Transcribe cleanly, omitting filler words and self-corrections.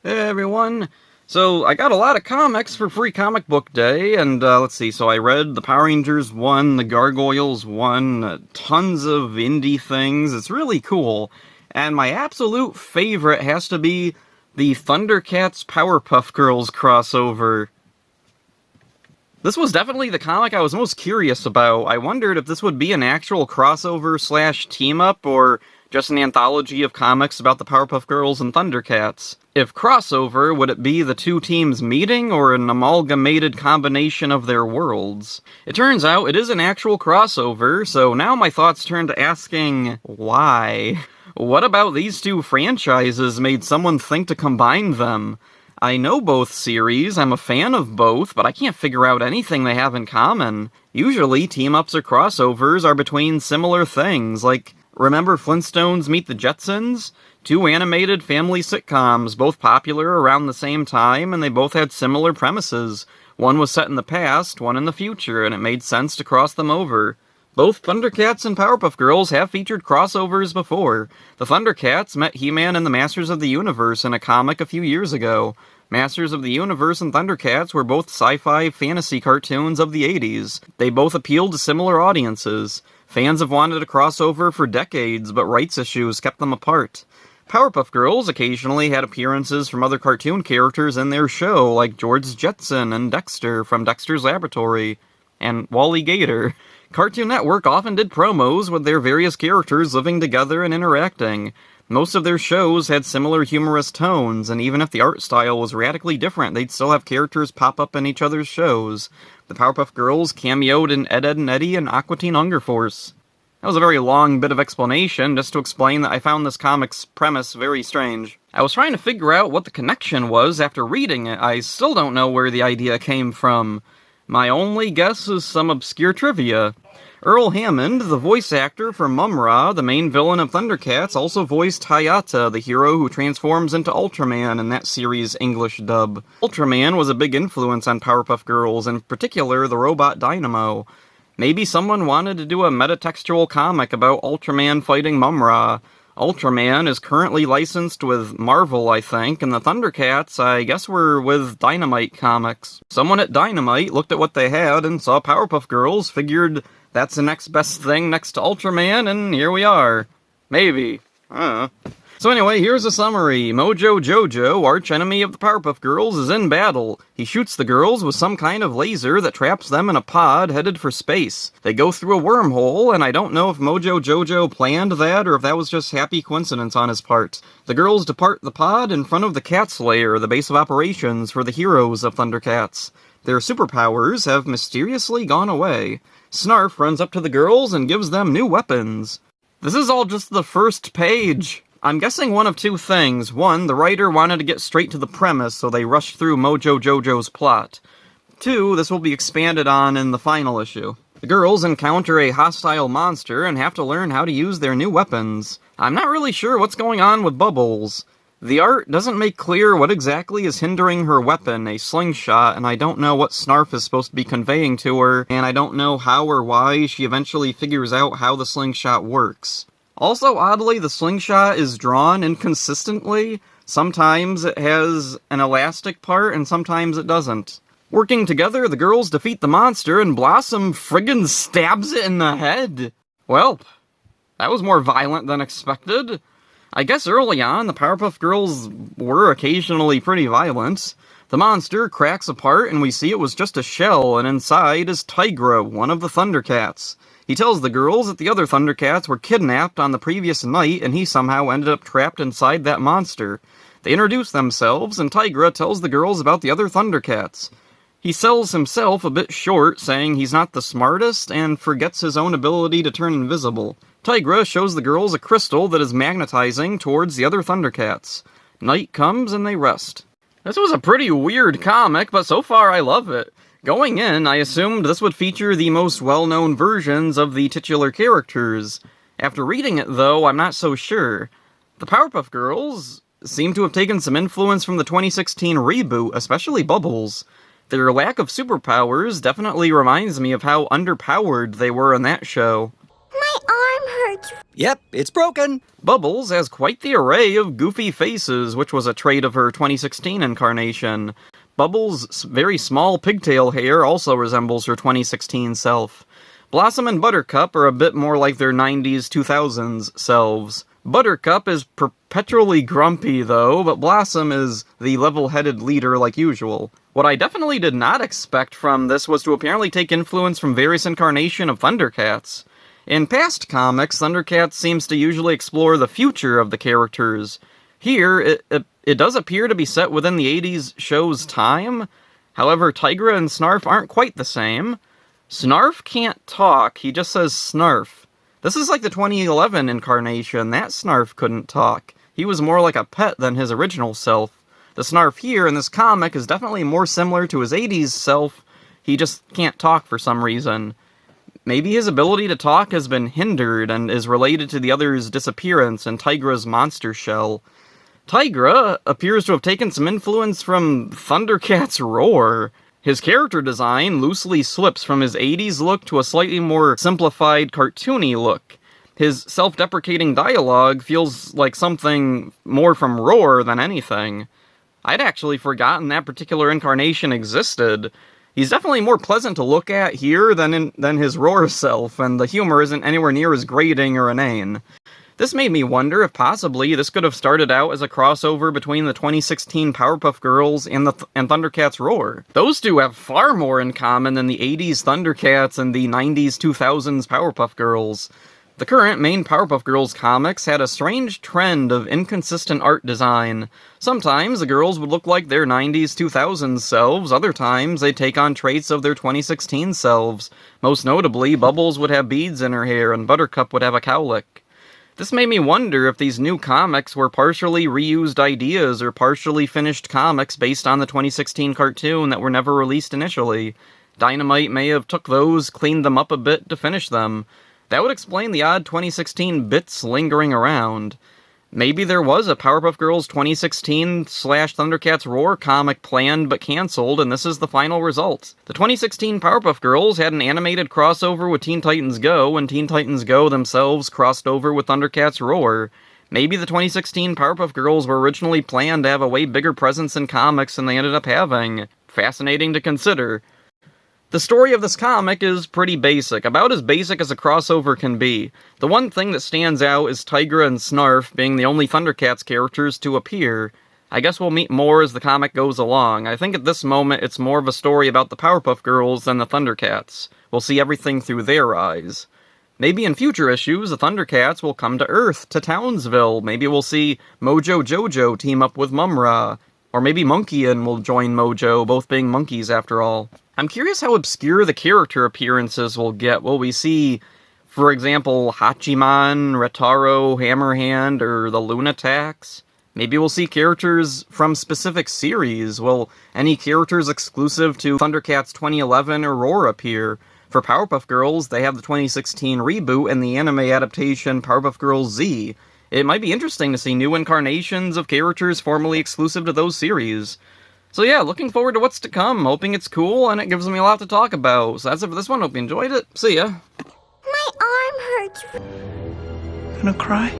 Hey everyone! So, I got a lot of comics for Free Comic Book Day, and let's see, so I read the Power Rangers one, the Gargoyles one, tons of indie things, it's really cool. And my absolute favorite has to be the Thundercats Powerpuff Girls crossover. This was definitely the comic I was most curious about. I wondered if this would be an actual crossover slash team-up, or just an anthology of comics about the Powerpuff Girls and Thundercats. If crossover, would it be the two teams meeting, or an amalgamated combination of their worlds? It turns out it is an actual crossover, so now my thoughts turn to asking, why? What about these two franchises made someone think to combine them? I know both series, I'm a fan of both, but I can't figure out anything they have in common. Usually, team-ups or crossovers are between similar things, like, remember Flintstones Meet the Jetsons? Two animated family sitcoms, both popular around the same time, and they both had similar premises. One was set in the past, one in the future, and it made sense to cross them over. Both Thundercats and Powerpuff Girls have featured crossovers before. The Thundercats met He-Man and the Masters of the Universe in a comic a few years ago. Masters of the Universe and Thundercats were both sci-fi fantasy cartoons of the 80s. They both appealed to similar audiences. Fans have wanted a crossover for decades, but rights issues kept them apart. Powerpuff Girls occasionally had appearances from other cartoon characters in their show, like George Jetson and Dexter from Dexter's Laboratory, and Wally Gator. Cartoon Network often did promos with their various characters living together and interacting. Most of their shows had similar humorous tones, and even if the art style was radically different, they'd still have characters pop up in each other's shows. The Powerpuff Girls cameoed in Ed, Edd and Eddy and Aqua Teen Hunger Force. That was a very long bit of explanation, just to explain that I found this comic's premise very strange. I was trying to figure out what the connection was after reading it. I still don't know where the idea came from. My only guess is some obscure trivia. Earl Hammond, the voice actor for Mum-Ra, the main villain of Thundercats, also voiced Hayata, the hero who transforms into Ultraman in that series' English dub. Ultraman was a big influence on Powerpuff Girls, in particular the robot Dynamo. Maybe someone wanted to do a metatextual comic about Ultraman fighting Mum-Ra. Ultraman is currently licensed with Marvel, I think, and the Thundercats, I guess, were with Dynamite Comics. Someone at Dynamite looked at what they had and saw Powerpuff Girls, figured that's the next best thing next to Ultraman, and here we are. Maybe. I don't know. So anyway, here's a summary. Mojo Jojo, arch-enemy of the Powerpuff Girls, is in battle. He shoots the girls with some kind of laser that traps them in a pod headed for space. They go through a wormhole, and I don't know if Mojo Jojo planned that or if that was just happy coincidence on his part. The girls depart the pod in front of the Cat Slayer, the base of operations for the heroes of Thundercats. Their superpowers have mysteriously gone away. Snarf runs up to the girls and gives them new weapons. This is all just the first page. I'm guessing one of two things. One, the writer wanted to get straight to the premise, so they rushed through Mojo Jojo's plot. Two, this will be expanded on in the final issue. The girls encounter a hostile monster and have to learn how to use their new weapons. I'm not really sure what's going on with Bubbles. The art doesn't make clear what exactly is hindering her weapon, a slingshot, and I don't know what Snarf is supposed to be conveying to her, and I don't know how or why she eventually figures out how the slingshot works. Also, oddly, the slingshot is drawn inconsistently. Sometimes it has an elastic part, and sometimes it doesn't. Working together, the girls defeat the monster, and Blossom friggin' stabs it in the head. Well, that was more violent than expected. I guess early on, the Powerpuff Girls were occasionally pretty violent. The monster cracks apart, and we see it was just a shell, and inside is Tigra, one of the Thundercats. He tells the girls that the other Thundercats were kidnapped on the previous night, and he somehow ended up trapped inside that monster. They introduce themselves, and Tigra tells the girls about the other Thundercats. He sells himself a bit short, saying he's not the smartest, and forgets his own ability to turn invisible. Tigra shows the girls a crystal that is magnetizing towards the other Thundercats. Night comes, and they rest. This was a pretty weird comic, but so far I love it. Going in, I assumed this would feature the most well-known versions of the titular characters. After reading it, though, I'm not so sure. The Powerpuff Girls seem to have taken some influence from the 2016 reboot, especially Bubbles. Their lack of superpowers definitely reminds me of how underpowered they were in that show. My arm hurts. Yep, it's broken. Bubbles has quite the array of goofy faces, which was a trait of her 2016 incarnation. Bubbles' very small pigtail hair also resembles her 2016 self. Blossom and Buttercup are a bit more like their 90s, 2000s selves. Buttercup is perpetually grumpy, though, but Blossom is the level-headed leader like usual. What I definitely did not expect from this was to apparently take influence from various incarnations of Thundercats. In past comics, Thundercats seems to usually explore the future of the characters. Here, it does appear to be set within the 80s show's time. However, Tigra and Snarf aren't quite the same. Snarf can't talk, he just says Snarf. This is like the 2011 incarnation. That Snarf couldn't talk. He was more like a pet than his original self. The Snarf here in this comic is definitely more similar to his 80s self. He just can't talk for some reason. Maybe his ability to talk has been hindered and is related to the other's disappearance and Tigra's monster shell. Tigra appears to have taken some influence from Thundercats' roar. His character design loosely slips from his 80s look to a slightly more simplified, cartoony look. His self-deprecating dialogue feels like something more from Roar than anything. I'd actually forgotten that particular incarnation existed. He's definitely more pleasant to look at here than his Roar self, and the humor isn't anywhere near as grating or inane. This made me wonder if possibly this could have started out as a crossover between the 2016 Powerpuff Girls and Thundercats Roar. Those two have far more in common than the 80s Thundercats and the 90s 2000s Powerpuff Girls. The current main Powerpuff Girls comics had a strange trend of inconsistent art design. Sometimes the girls would look like their 90s 2000s selves, other times they'd take on traits of their 2016 selves. Most notably, Bubbles would have beads in her hair and Buttercup would have a cowlick. This made me wonder if these new comics were partially reused ideas or partially finished comics based on the 2016 cartoon that were never released initially. Dynamite may have took those, cleaned them up a bit to finish them. That would explain the odd 2016 bits lingering around. Maybe there was a Powerpuff Girls 2016/Thundercats Roar comic planned but cancelled, and this is the final result. The 2016 Powerpuff Girls had an animated crossover with Teen Titans Go, and Teen Titans Go themselves crossed over with Thundercats Roar. Maybe the 2016 Powerpuff Girls were originally planned to have a way bigger presence in comics than they ended up having. Fascinating to consider. The story of this comic is pretty basic, about as basic as a crossover can be. The one thing that stands out is Tigra and Snarf being the only Thundercats characters to appear. I guess we'll meet more as the comic goes along. I think at this moment it's more of a story about the Powerpuff Girls than the Thundercats. We'll see everything through their eyes. Maybe in future issues, the Thundercats will come to Earth, to Townsville. Maybe we'll see Mojo Jojo team up with Mumra. Or maybe Monkeyin will join Mojo, both being monkeys after all. I'm curious how obscure the character appearances will get. Will we see, for example, Hachiman, Retaro, Hammerhand, or the Lunatacs? Maybe we'll see characters from specific series. Will any characters exclusive to Thundercats 2011 or Roar appear? For Powerpuff Girls, they have the 2016 reboot and the anime adaptation Powerpuff Girls Z. It might be interesting to see new incarnations of characters formerly exclusive to those series. So yeah, looking forward to what's to come, hoping it's cool, and it gives me a lot to talk about. So that's it for this one, hope you enjoyed it. See ya. My arm hurts. Gonna cry?